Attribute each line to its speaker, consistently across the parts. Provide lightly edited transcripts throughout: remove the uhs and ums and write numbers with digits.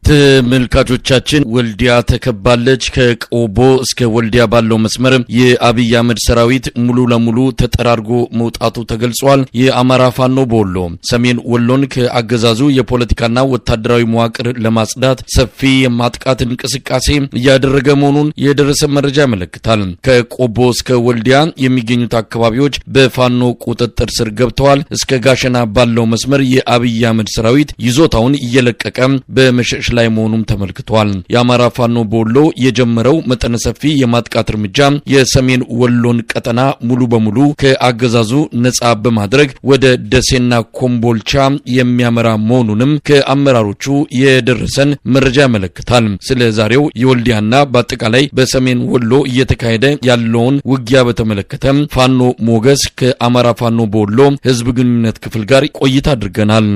Speaker 1: ተመልካቾቻችን ወልዲያ ተከባለች ከቆቦ እስከ ወልዲያ ባለው መስመር የአብይ አህመድ ሰራዊት ሙሉ ለሙሉ ተጠራርጎ መውጣቱ ተገልጿል። የአማራ ፋኖ በወሎ ሰሜን ወሎን ከአገዛዙ የፖለቲካና ወታደራዊ መዋቅር ለማጽዳት ሰፊ የማጥቃት እንቅስቃሴ እያደረገ መሆኑን የደረሰ መረጃ ያመለክታል። ከቆቦ እስከ ወልዲያ የሚገኙት አካባቢዎች በፋኖ ቁጥጥር ስር ገብተዋል። እስከ ጋሸና ባለው መስመር የአብይ አህመድ ሰራዊት ይዞታውን እየለቀቀ በመሸሽ ላይ መሆኑም ተመልክቷል። የአማራ ፋኖ በወሎ የጀመረው መጠነ ሰፊ የማጥቃት እርምጃ የሰሜን ወሎን ቀጠና ሙሉ በሙሉ ከአገዛዙ ነጻ በማድረግ ወደ ደሴና ኮምቦልቻ የሚያመራ መሆኑንም ከአመራሮቹ የደረሰን መረጃ ያመለክታል። ስለዛሬው የወልዲያና በአጠቃላይ በሰሜን ወሎ እየተካሄደ ያለውን ውጊያ በተመለከተ ፋኖ ሞገስ ከአማራ ፋኖ በወሎ ህዝብ ግንኙነት ክፍል ጋር ቆይታ አድርገናል።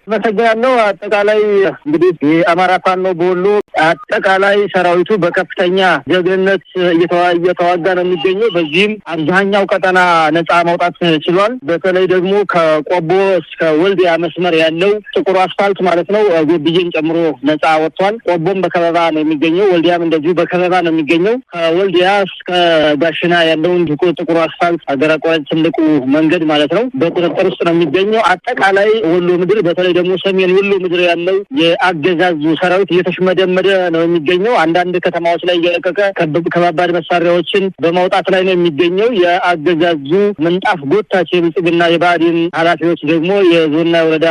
Speaker 2: መሰግናለሁ። አጠቃላይ እንግዲህ የአማራ ፋኖ በወሎ አጠቃላይ ሰራዊቱ በከፍተኛ ጀግንነት እየተዋጋ ነው የሚገኘው። በዚህም አብዛኛው ቀጠና ነጻ ማውጣት ችሏል። በተለይ ደግሞ ከቆቦ እስከ ወልዲያ መስመር ያለው ጥቁር አስፋልት ማለት ነው ጎብዬን ጨምሮ ነጻ ወጥቷል። ቆቦም በከበባ ነው የሚገኘው፣ ወልዲያም እንደዚሁ በከበባ ነው የሚገኘው። ከወልዲያ እስከ ጋሽና ያለውን ጥቁር አስፋልት ሀገር አቋራጭ ትልቁ መንገድ ማለት ነው በቁጥጥር ውስጥ ነው የሚገኘው። አጠቃላይ ወሎ ምድር በተለይ ደግሞ ሰሜን ወሎ ምድር ያለው የአገዛዙ ሰራዊት እየተሽመደመደ ነው የሚገኘው። አንዳንድ ከተማዎች ላይ እየለቀቀ ከባባድ መሳሪያዎችን በማውጣት ላይ ነው የሚገኘው። የአገዛዙ ምንጣፍ ጎታች የብልጽግና የባዕዲን ኃላፊዎች ደግሞ የዞንና ወረዳ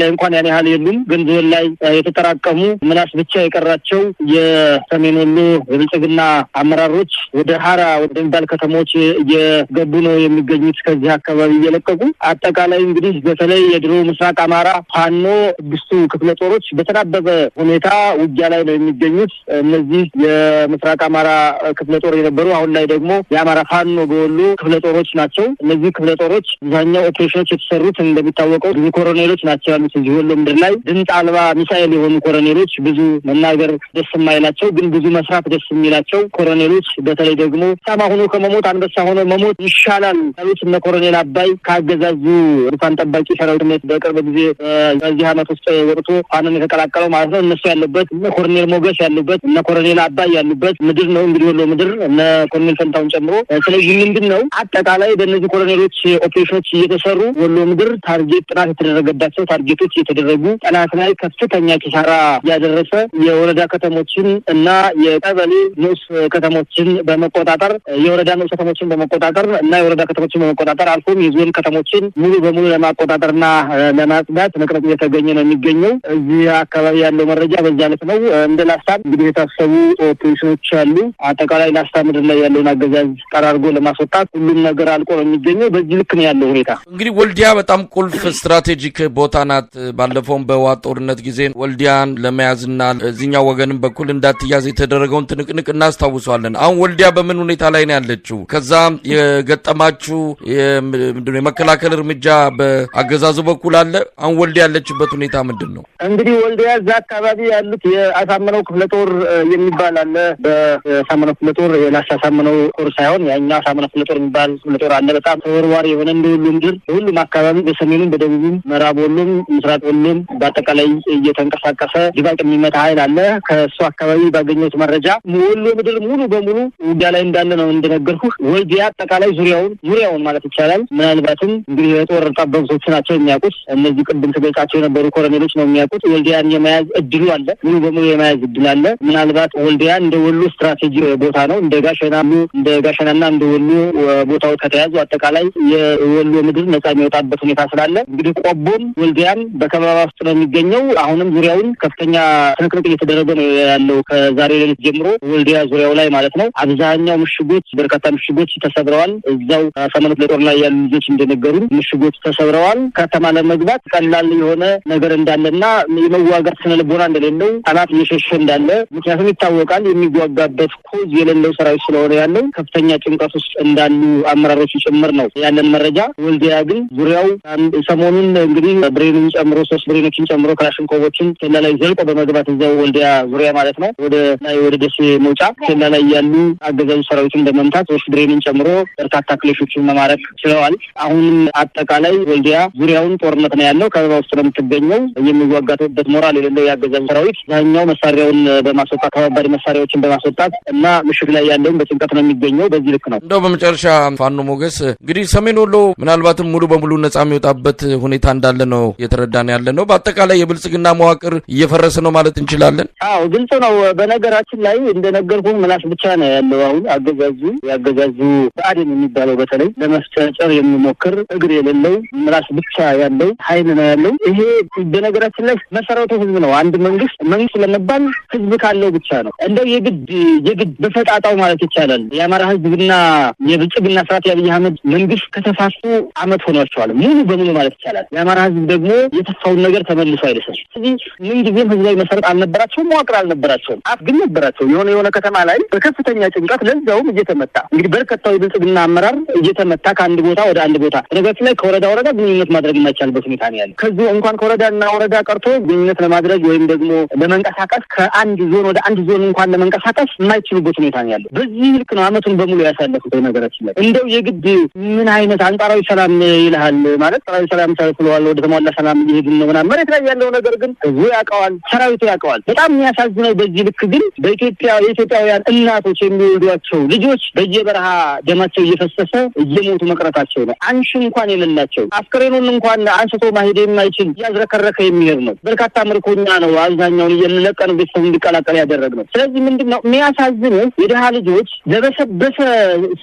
Speaker 2: ላይ እንኳን ያን ያህል የሉም፣ ግን ዞን ላይ የተጠራቀሙ ምላስ ብቻ የቀራቸው የሰሜን ወሎ የብልጽግና አመራሮች ወደ ሀራ ወደሚባል ከተሞች እየገቡ ነው የሚገኙት ከዚህ አካባቢ እየለቀቁ። አጠቃላይ እንግዲህ በተለይ የድሮ ምስራቅ አማራ ፋኖ ስድስቱ ክፍለ ጦሮች በተናበበ ሁኔታ ውጊያ ላይ ነው የሚገኙት። እነዚህ የምስራቅ አማራ ክፍለ ጦር የነበሩ አሁን ላይ ደግሞ የአማራ ፋኖ በወሎ ክፍለ ጦሮች ናቸው። እነዚህ ክፍለ ጦሮች አብዛኛው ኦፕሬሽኖች የተሰሩት እንደሚታወቀው ብዙ ኮሎኔሎች ናቸው ያሉት እዚህ ወሎ ምድር ላይ ድምፅ አልባ ሚሳኤል የሆኑ ኮሎኔሎች፣ ብዙ መናገር ደስ የማይላቸው ግን ብዙ መስራት ደስ የሚላቸው ኮሎኔሎች፣ በተለይ ደግሞ ሳማ ሆኖ ከመሞት አንበሳ ሆኖ መሞት ይሻላል ያሉት እነ ኮሎኔል አባይ ካገዛዙ ሩፋን ጠባቂ ሰራዊት በቅርብ ጊዜ በዚህ ዓመት ውስጥ ወጥቶ ፋኖን የተቀላቀለው ማለት ነው። እነሱ ያሉበት እነ ኮሎኔል ሞገስ ያሉበት እነ ኮሎኔል አባይ ያሉበት ምድር ነው እንግዲህ ወሎ ምድር እነ ኮሎኔል ፈንታውን ጨምሮ። ስለዚህ ምንድነው አጠቃላይ በእነዚህ ኮሎኔሎች ኦፕሬሽኖች እየተሰሩ ወሎ ምድር ታርጌት ጥናት የተደረገባቸው ታርጌቶች እየተደረጉ ጠላት ላይ ከፍተኛ ኪሳራ ያደረሰ የወረዳ ከተሞችን እና የቀበሌ ንዑስ ከተሞችን በመቆጣጠር የወረዳ ንዑስ ከተሞችን በመቆጣጠር እና የወረዳ ከተሞችን በመቆጣጠር አልፎም የዞን ከተሞችን ሙሉ በሙሉ ለማቆጣጠርና ለማጽዳት መቅረጽ እየተገኘ ነው የሚገኘው። እዚህ አካባቢ ያለው መረጃ በዛ ልክ ነው። እንደ ላስታ እንግዲህ የታሰቡ ኦፕሬሽኖች አሉ። አጠቃላይ ላስታ ምድር ላይ ያለውን አገዛዝ ጠራርጎ ለማስወጣት ሁሉም ነገር አልቆ ነው የሚገኘው። በዚህ ልክ ነው ያለው ሁኔታ።
Speaker 1: እንግዲህ ወልዲያ በጣም ቁልፍ ስትራቴጂክ ቦታ ናት። ባለፈውም በህወሓት ጦርነት ጊዜ ወልዲያን ለመያዝና እዚህኛው ወገንም በኩል እንዳትያዝ የተደረገውን ትንቅንቅ እናስታውሳለን። አሁን ወልዲያ በምን ሁኔታ ላይ ነው ያለችው? ከዛ የገጠማችሁ ምንድነው የመከላከል እርምጃ በአገዛዙ በኩል አለ? አሁን ወልዲያ ያለችበት ሁኔታ ምንድን ነው?
Speaker 2: እንግዲህ ወልዲያ እዛ አካባቢ ያሉት የአሳምነው ክፍለ ጦር የሚባል አለ። በአሳምነው ክፍለ ጦር የላሻ አሳምነው ጦር ሳይሆን ያኛው አሳምነው ክፍለ ጦር የሚባል ክፍለ ጦር አለ። በጣም ተወርዋሪ የሆነ እንደ ሁሉ ምድር ሁሉም አካባቢ በሰሜኑም በደቡብም ምዕራብ ወሎም ምስራቅ ወሎም በአጠቃላይ እየተንቀሳቀሰ ድባቅ የሚመታ ኃይል አለ። ከእሱ አካባቢ ባገኘሁት መረጃ ወሎ ምድር ሙሉ በሙሉ ውጊያ ላይ እንዳለ ነው እንደነገርኩህ። ወልዲያ አጠቃላይ ዙሪያውን ማለት ይቻላል። ምናልባትም እንግዲህ የጦር ጠበብቶች ናቸው የሚያውቁት። እነዚህ ቅድም ተገልጻቸው የነበሩ ኮሎኔሎች ነው የሚያውቁት። ወልዲያን የመያዝ እድሉ አለ፣ ሙሉ በሙሉ የመያዝ እድል አለ። ምናልባት ወልዲያ እንደ ወሎ ስትራቴጂ ቦታ ነው። እንደ ጋሸናና እንደ ወሎ ቦታው ከተያዙ አጠቃላይ የወሎ ምድር ነጻ የሚወጣበት ሁኔታ ስላለ እንግዲህ ቆቦም ወልዲያም በከበባ ውስጥ ነው የሚገኘው። አሁንም ዙሪያውን ከፍተኛ ትንቅንቅ እየተደረገ ነው ያለው ከዛሬ ሌሊት ጀምሮ ወልዲያ ዙሪያው ላይ ማለት ነው። አብዛኛው ምሽጎች፣ በርካታ ምሽጎች ተሰብረዋል። እዛው ሰመኑት ለጦር ላይ ያሉ ልጆች እንደነገሩ ምሽጎች ተሰብረዋል። ከተማ ለመግባት ቀላል የሆነ ነገር እንዳለና የመዋጋት ስነልቦና እንደሌለው ጠላት እየሸሸ እንዳለ ምክንያቱም ይታወቃል። የሚዋጋበት ኮዝ የሌለው ሰራዊት ስለሆነ ያለው ከፍተኛ ጭንቀት ውስጥ እንዳሉ አመራሮች ጭምር ነው ያለን መረጃ። ወልዲያ ግን ዙሪያው ሰሞኑን እንግዲህ ብሬንን ጨምሮ 3 ብሬኖችን ጨምሮ ክላሽንኮቮችን ኬላ ላይ ዘልቆ በመግባት እዛው ወልዲያ ዙሪያ ማለት ነው ወደ ደሴ መውጫ ኬላ ላይ ያሉ አገዛዙ ሰራዊትን በመምታት 3 ብሬንን ጨምሮ በርካታ ክሌሾችን መማረክ ችለዋል። አሁንም አጠቃላይ ወልዲያ ዙሪያውን ጦርነት ነው ያለው። ከበባ ውስጥ ነው የምትገኘው። የሚዋጋበት ሞራል የሌለው ያገዛዙ ሰራዊት ዛኛው መሳሪያውን በማስወጣት ከባባድ መሳሪያዎችን በማስወጣት እና ምሽግ ላይ ያለውን በጭንቀት ነው የሚገኘው። በዚህ ልክ ነው።
Speaker 1: እንደው በመጨረሻ ፋኖ ሞገስ እንግዲህ ሰሜን ወሎ ምናልባትም ሙሉ በሙሉ ነጻ የሚወጣበት ሁኔታ እንዳለ ነው የተረዳን ያለ ነው። በአጠቃላይ የብልጽግና መዋቅር እየፈረሰ ነው ማለት እንችላለን?
Speaker 2: አዎ ግልጽ ነው። በነገራችን ላይ እንደነገርኩህ ምላስ ብቻ ነው ያለው። አሁን ያገዛዙ ብአዴን የሚባለው በተለይ ለመፍጨርጨር የሚሞክር እግር የሌለው ምላስ ብቻ ያለው ኃይል ነው ያለው። ይሄ በነገራችን ላይ መሰረቱ ህዝብ ነው። አንድ መንግስት ለመባል ህዝብ ካለው ብቻ ነው። እንደው የግድ በፈጣጣው ማለት ይቻላል የአማራ ህዝብና የብልጽግና ስርዓት የአብይ አህመድ መንግስት ከተፋሱ አመት ሆኗቸዋል ሙሉ በሙሉ ማለት ይቻላል። የአማራ ህዝብ ደግሞ የተፋውን ነገር ተመልሶ አይደለም። ስለዚህ ምንጊዜም ህዝባዊ መሰረት አልነበራቸውም፣ መዋቅር አልነበራቸውም። አፍ ግን ነበራቸው። የሆነ ከተማ ላይ በከፍተኛ ጭንቀት ለዛውም እየተመታ እንግዲህ በርካታው የብልጽግና አመራር እየተመታ ከአንድ ቦታ ወደ አንድ ቦታ ነገራችን ላይ ከወረዳ ግንኙነት ማድረግ የማይቻልበት ሁኔታ ነው ያለው። ከዚህ እንኳን ከወረዳና ወረዳ ቀርቶ ግንኙነት ለማድረግ ወይም ደግሞ ለመንቀሳቀስ ከአንድ ዞን ወደ አንድ ዞን እንኳን ለመንቀሳቀስ የማይችሉበት ሁኔታ ነው ያለው። በዚህ ልክ ነው አመቱን በሙሉ ያሳለፉት። ነገራችን ላይ እንደው የግድ ምን አይነት አንጻራዊ ሰላም ይልሃል ማለት አንጻራዊ ሰላም ተብሏል፣ ወደ ተሟላ ሰላም እየሄድን ነው ምናምን። መሬት ላይ ያለው ነገር ግን ህዝቡ ያውቀዋል፣ ሰራዊቱ ያውቀዋል። በጣም የሚያሳዝነው በዚህ ልክ ግን የኢትዮጵያውያን እናቶች የሚወልዷቸው ልጆች በየበረሃ ደማቸው እየፈሰሰ እየሞቱ መቅረታቸው ነው። አንሺ እንኳን የሌላቸው አስከሬኑን እንኳን አንስቶ ማሄድ የማይችል እያዝረከረከ የሚሄድ ነው። በርካታ ምርኮኛ ነው አብዛኛውን እየለቀን ቤተሰቡ እንዲቀላቀል ያደረግነው። ስለዚህ ምንድነው የሚያሳዝነው የድሃ ልጆች ለበሰበሰ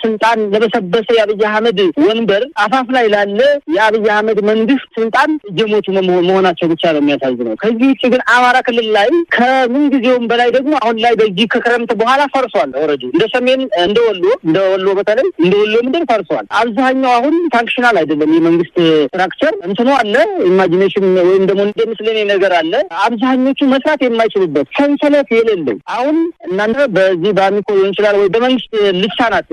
Speaker 2: ስልጣን ለበሰበሰ የአብይ አህመድ ወንበር አፋፍ ላይ ላለ የአብይ አህመድ መንግስት ስልጣን እየሞቱ መሆናቸው ብቻ ነው የሚያሳዝነው። ከዚህ ውጭ ግን አማራ ክልል ላይ ከምን ጊዜውም በላይ ደግሞ አሁን ላይ በዚህ ከክረምት በኋላ ፈርሷል። ኦሬዲ እንደ ሰሜን እንደ ወሎ በተለይ እንደ ወሎ ምድር ፈርሷል። አብዛኛው አሁን ፋንክሽናል አይደለም የመንግስት ስትራክቸር እንትኑ አለ ኢማጂኔሽን ወይም ደግሞ እንደምስለኔ ነገር አለ። አብዛኞቹ መስራት የማይችሉበት ሰንሰለት የሌለው አሁን እናንተ በዚህ በአሚኮ ሊሆን ይችላል ወይ በመንግስት ልሳናት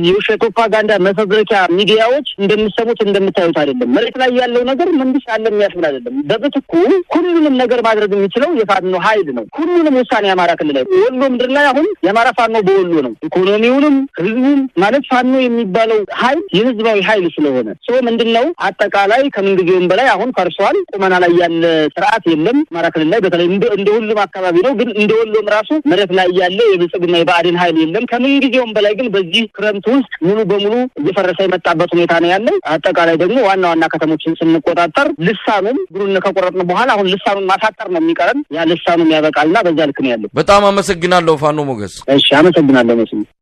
Speaker 2: የውሸት ፕሮፓጋንዳ መፈብረኪያ ሚዲያዎች እንደምትሰሙት እንደምታዩት አይደለም። መሬት ላይ ያለው ነገር መንግስት አለ የሚያስብል አይደለም። በብትኩ ሁሉንም ነገር ማድረግ የሚችለው የፋኖ ኃይል ነው። ሁሉንም ውሳኔ የአማራ ክልል ላይ ወሎ ምድር ላይ አሁን የአማራ ፋኖ በወሎ ነው። ኢኮኖሚውንም ህዝቡም ማለት ፋኖ የሚባለው ኃይል የህዝባዊ ኃይል ስለሆነ ምንድነው አጠቃላይ ከምንጊዜውም በላይ አሁን ፈርሷል። ቁመና ላይ ያለ ስርዓት የለም አማራ ክልል ላይ በተለይ እንደ ሁሉም አካባቢ ነው። ግን እንደ ወሎም ራሱ መሬት ላይ ያለ የብልጽግና የብአዴን ኃይል የለም። ከምንጊዜውም በላይ ግን በዚህ ክረምት ውስጥ ሙሉ በሙሉ እየፈረሰ የመጣበት ሁኔታ ነው ያለው። አጠቃላይ ደግሞ ዋና ከተሞችን ስንቆጣጠር ልሳኑም ግሩን ከቆረጥን በኋላ አሁን ልሳኑን ማሳጠር ነው የሚቀረን። ያ ልሳኑም ያበቃልና በዛ ልክ ነው ያለው።
Speaker 1: በጣም አመሰግናለሁ ፋኖ ሞገስ።
Speaker 2: እሺ አመሰግናለሁ መስሎኝ